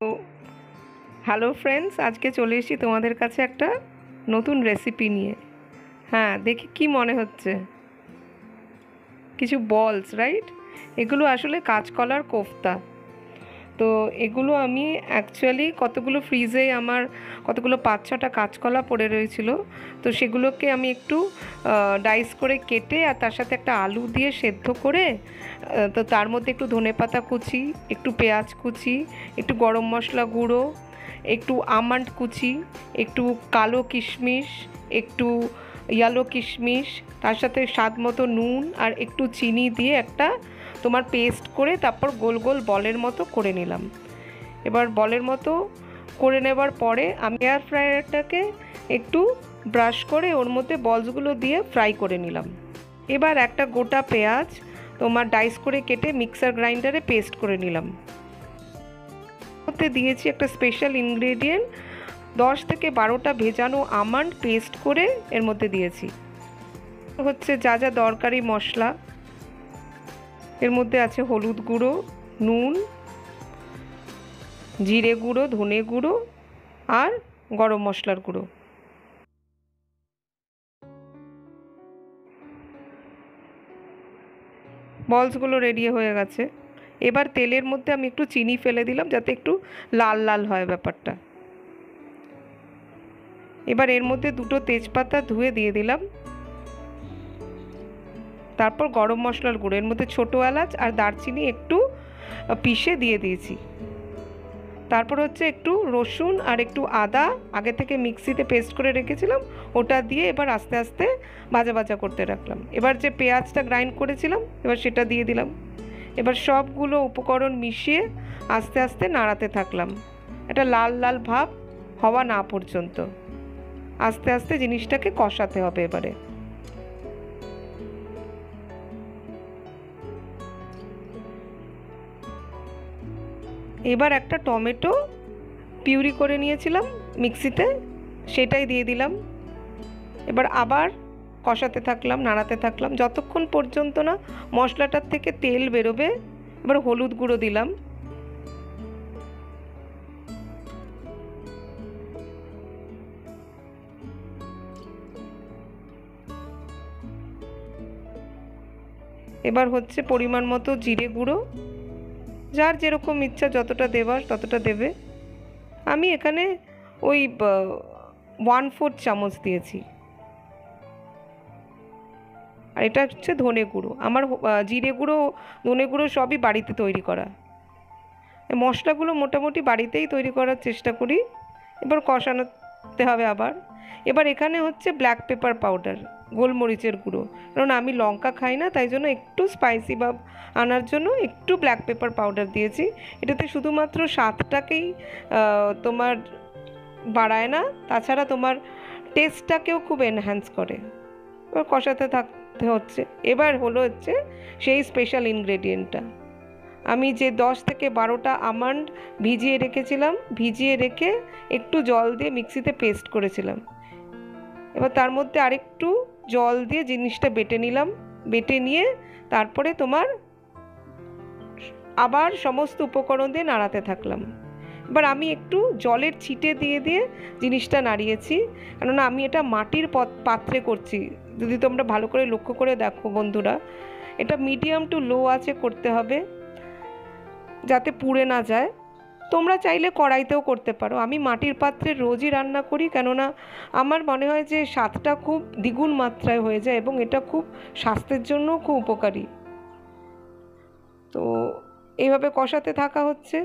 তো hello friends, আজকে চলে এসেছি তোমাদের কাছে একটা নতুন রেসিপি নিয়ে। হ্যাঁ, দেখি কি মনে হচ্ছে, কিছু বলস রাইট? এগুলো আসলে কাঁচকলার কোফতা। তো এগুলো আমি অ্যাকচুয়ালি ফ্রিজে আমার কতগুলো 5-6টা কাঁচকলা পড়ে রয়েছিল, তো সেগুলোকে আমি একটু ডাইস করে কেটে আর তার সাথে একটা আলু দিয়ে সেদ্ধ করে, তো তার মধ্যে একটু ধনেপাতা কুচি, একটু পেঁয়াজ কুচি, একটু গরম মশলা গুঁড়ো, একটু আমন্ড কুচি, একটু কালো কিশমিশ, একটু ইয়েলো কিশমিশ, তার সাথে স্বাদ মতো নুন আর একটু চিনি দিয়ে একটা তোমার পেস্ট করে তারপর গোল গোল বলের মতো করে নিলাম। এবার বলের মতো করে নেবার পরে আমি এয়ার ফ্রায়ারটাকে একটু ব্রাশ করে ওর মধ্যে বলসগুলো দিয়ে ফ্রাই করে নিলাম। এবার একটা গোটা পেঁয়াজ তোমার ডাইস করে কেটে মিক্সার গ্রাইন্ডারে পেস্ট করে নিলাম। ওতে দিয়েছি একটা স্পেশাল ইনগ্রেডিয়েন্ট, 10 থেকে 12টা ভেজানো আমন্ড পেস্ট করে এর মধ্যে দিয়েছি। হচ্ছে যা যা দরকারি মশলা, এর মধ্যে আছে হলুদ গুঁড়ো, নুন, জিরে গুঁড়ো, ধনে গুঁড়ো আর গরম মশলার গুঁড়ো। বলসগুলো রেডি হয়ে গেছে। এবার তেলের মধ্যে আমি একটু চিনি ফেলে দিলাম যাতে একটু লাল লাল হয় ব্যাপারটা। এবার এর মধ্যে 2টো তেজপাতা ধুয়ে দিয়ে দিলাম। তারপর গরম মশলার গুঁড়ো, এর মধ্যে ছোটো এলাচ আর দারচিনি একটু পিষে দিয়ে দিয়েছি। তারপর হচ্ছে একটু রসুন আর একটু আদা আগে থেকে মিক্সিতে পেস্ট করে রেখেছিলাম, ওটা দিয়ে এবার আস্তে আস্তে ভাজা ভাজা করতে রাখলাম। এবার যে পেঁয়াজটা গ্রাইন্ড করেছিলাম এবার সেটা দিয়ে দিলাম। এবার সবগুলো উপকরণ মিশিয়ে আস্তে আস্তে নাড়াতে থাকলাম, এটা লাল লাল ভাব হওয়া না পর্যন্ত আস্তে আস্তে জিনিসটাকে কষাতে হবে। এবার একটা টমেটো পিউরি করে নিয়েছিলাম মিক্সিতে, সেটাই দিয়ে দিলাম। এবার আবার কষাতে থাকলাম, নাড়াতে থাকলাম যতক্ষণ পর্যন্ত না মশলাটার থেকে তেল বেরোবে। এবার হলুদ গুঁড়ো দিলাম, এবার হচ্ছে পরিমাণ মতো জিরে গুঁড়ো, যার যেরকম ইচ্ছা যতটা দেবার ততটা দেবে। আমি এখানে ওই 1/4 চামচ দিয়েছি। আর এটা হচ্ছে ধনে গুঁড়ো, আমার জিরে গুঁড়ো ধনে গুঁড়ো সবই বাড়িতে তৈরি করা। মশলাগুলো মোটামুটি বাড়িতেই তৈরি করার চেষ্টা করি। এবার কষানোতে হবে আবার। এবার এখানে হচ্ছে ব্ল্যাক পেপার পাউডার, গোলমরিচের গুঁড়ো, কারণ আমি লঙ্কা খাই না, তাই জন্য একটু স্পাইসি ভাব আনার জন্য একটু ব্ল্যাক পেপার পাউডার দিয়েছি। এটাতে শুধুমাত্র স্বাদটাকেই তোমার বাড়ায় না, তাছাড়া তোমার টেস্টটাকেও খুব এনহ্যান্স করে। এবার কষাতে থাকতে হচ্ছে। এবার হচ্ছে সেই স্পেশাল ইনগ্রেডিয়েন্টটা, আমি যে 10 থেকে 12টা আমন্ড ভিজিয়ে রেখেছিলাম, ভিজিয়ে রেখে একটু জল দিয়ে মিক্সিতে পেস্ট করেছিলাম। এবার তার মধ্যে আরেকটু জল দিয়ে জিনিসটা বেটে নিলাম। বেটে নিয়ে তারপরে তোমার আবার সমস্ত উপকরণ দিয়ে নাড়াতে থাকলাম। এবার আমি একটু জলের ছিটে দিয়ে দিয়ে জিনিসটা নাড়িয়েছি, কেননা আমি এটা মাটির পাত্রে করছি। যদি তোমরা ভালো করে লক্ষ্য করে দেখো বন্ধুরা, এটা মিডিয়াম টু লো আঁচে করতে হবে যাতে পুড়ে না যায়। তোমরা চাইলে কড়াইতেও করতে পারো, আমি মাটির পাত্রে রোজই রান্না করি, কেননা আমার মনে হয় যে স্বাদটা খুব দ্বিগুণ মাত্রায় হয়ে যায় এবং এটা খুব স্বাস্থ্যের জন্য খুব উপকারী। তো এইভাবে কষাতে থাকা হচ্ছে।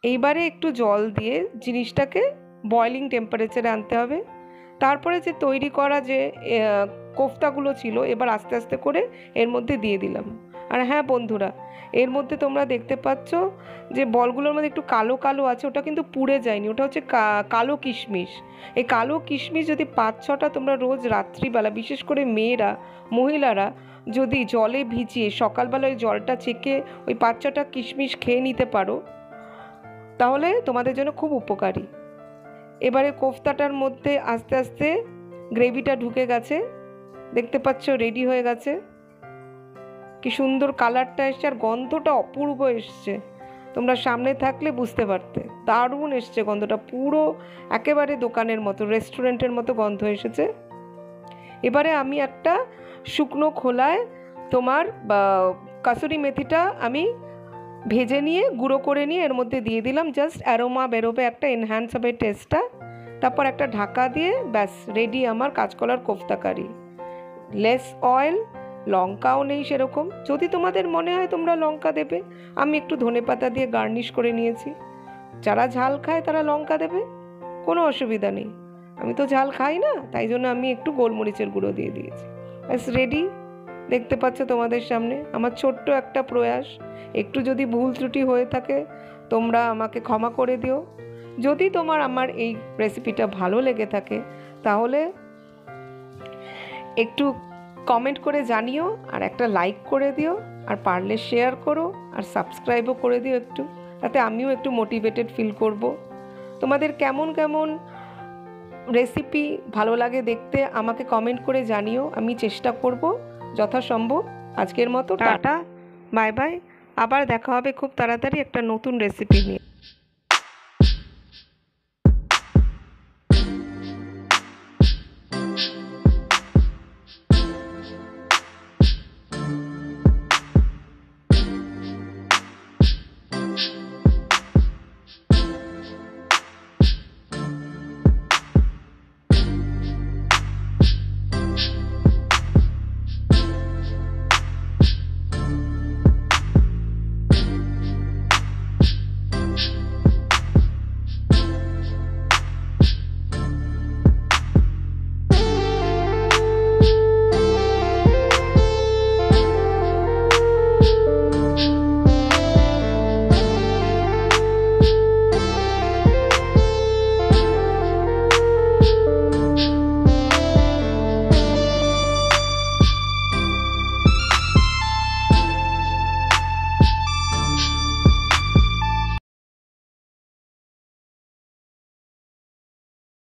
এইবারে একটু জল দিয়ে জিনিসটাকে বয়লিং টেম্পারেচারে আনতে হবে। তারপরে যে তৈরি করা যে কোফতাগুলো ছিল এবার আস্তে আস্তে করে এর মধ্যে দিয়ে দিলাম। আর হ্যাঁ বন্ধুরা, এর মধ্যে তোমরা দেখতে পাচ্ছ যে বলগুলোর মধ্যে একটু কালো কালো আছে, ওটা কিন্তু পুড়ে যায়নি, ওটা হচ্ছে কালো কিশমিশ। এই কালো কিশমিশ যদি 5-6টা তোমরা রোজ রাত্রিবেলা, বিশেষ করে মেয়েরা মহিলারা যদি জলে ভিজিয়ে সকালবেলা ওই জলটা ছেঁকে ওই 5-6টা কিশমিশ খেয়ে নিতে পারো, তাহলে তোমাদের জন্য খুব উপকারী। এবারে কোফতাটার মধ্যে আস্তে আস্তে গ্রেভিটা ঢুকে গেছে, দেখতে পাচ্ছ রেডি হয়ে গেছে। কি সুন্দর কালারটা এসছে, আর গন্ধটা অপূর্ব এসছে। তোমরা সামনে থাকলে বুঝতে পারতে, দারুণ এসছে গন্ধটা, পুরো একেবারে দোকানের মতো, রেস্টুরেন্টের মতো গন্ধ এসেছে। এবারে আমি একটা শুকনো খোলায় তোমার কাসুরি মেথিটা আমি ভেজে নিয়ে গুঁড়ো করে নিয়ে এর মধ্যে দিয়ে দিলাম, জাস্ট অ্যারোমা বেরোবে, একটা এনহ্যান্স হবে টেস্টটা। তারপর একটা ঢাকা দিয়ে ব্যাস রেডি আমার কাঁচকলার কোফতা কারি। লেস অয়েল, লঙ্কাও নেই সেরকম, যদি তোমাদের মনে হয় তোমরা লঙ্কা দেবে, আমি একটু ধনেপাতা দিয়ে গার্নিশ করে নিয়েছি। যারা ঝাল খায় তারা লঙ্কা দেবে, কোনো অসুবিধা নেই। আমি তো ঝাল খাই না, তাই জন্য আমি একটু গোলমরিচের গুঁড়ো দিয়ে দিয়েছি। ব্যাস রেডি। দেখতে পাচ্ছ তোমাদের সামনে আমার ছোট্ট একটা প্রয়াস। একটু যদি ভুল ত্রুটি হয়ে থাকে তোমরা আমাকে ক্ষমা করে দিও। যদি তোমার আমার এই রেসিপিটা ভালো লেগে থাকে তাহলে একটু কমেন্ট করে জানিও, আর একটা লাইক করে দিও, আর পারলে শেয়ার করো, আর সাবস্ক্রাইবও করে দিও একটু, তাতে আমিও একটু মোটিভেটেড ফিল করব। তোমাদের কেমন কেমন রেসিপি ভালো লাগে দেখতে আমাকে কমেন্ট করে জানিও, আমি চেষ্টা করব যথাসম্ভব। আজকের মতো টাটা, বাই বাই। আবার দেখা হবে খুব তাড়াতাড়ি একটা নতুন রেসিপি নিয়ে।